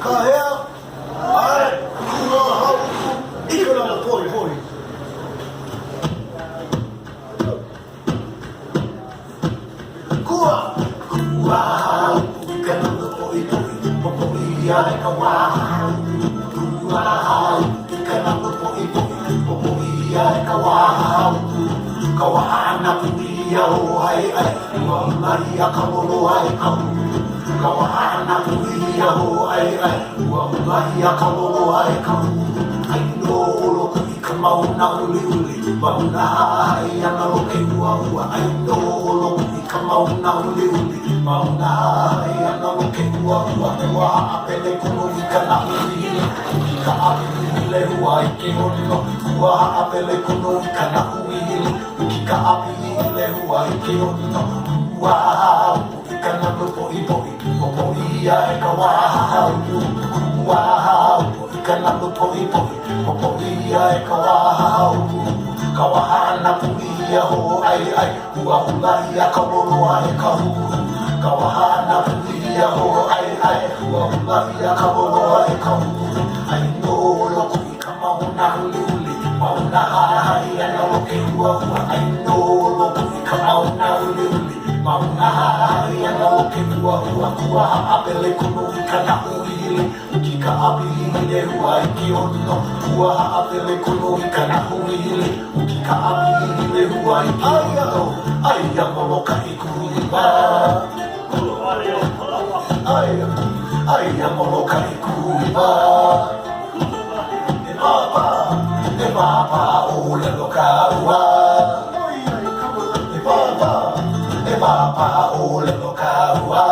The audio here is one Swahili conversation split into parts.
Kaya, ay, kumahaw. Ikaw lang, hoy, hoy. Kumahaw. Ikaw lang, hoy, hoy. Mabuhay ay kawahaw. Kumahaw. Ikaw lang, hoy, hoy. Mabuhay ay kawahaw. Kawahan na pumiyaw ay mamaya kamulu ay kamu. Kawahan na pumiyaw ay mamaya kamulu ay kamu. Ay nooolo ko ikamaw na uli-uli. Maunahay ang alokay uwa-uwa. Ay nooolo ko ikamaw na uli-uli. Maunahay ang alokay uwa-uwa. Waapele kuno ika na uli-uli. Ika apile huwai kinono. Waapele kuno ika na uli-uli. Ika apile huwai kinono. Wow, ika na lupo-ipoi. Popoi ay kawahaw. Wow, ika na lupo-ipoi. Popoi ay kawahaw. Kawahan na pumiya ho ay huwahulaya kamulu ay kahu. Kawahan na pumiya ho ay huwahulaya kamulu ay kahu. Ay nolo ko ikamaw na uli-uli. Maunahay ang alokay huwa-huwa. Ay nolo ko ikamaw na uli-uli. Maunahay ang alokay huwa-huwa. Huwa-apele kuno ika na uli-uli. Kika apihile huwai kiono. Huwa-apele kuno ika na uli-uli. Kika apihile huwai kiono. Ay ang moloka ikuiba. Ay ang moloka ikuiba. E papa ole lokawa. E papa ole lokawa.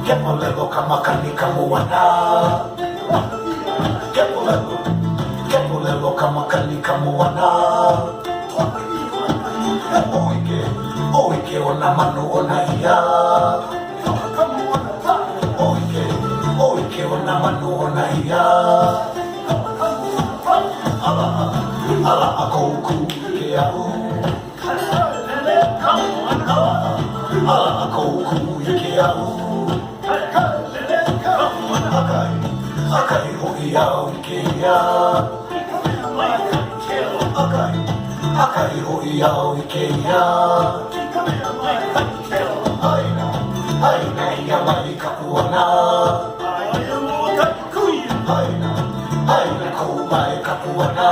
Kepolelo kamakani kamuana. Kepolelo kamakani kamuana. Oike ona manu ona ia. Oike ona manu ona ia. Ala akoku ke au. Ala akoku ke au. Akai hoi au ke ia. Akai hoi au ke ia. Aina ia mai kapuana. Aina kou mai kapuana.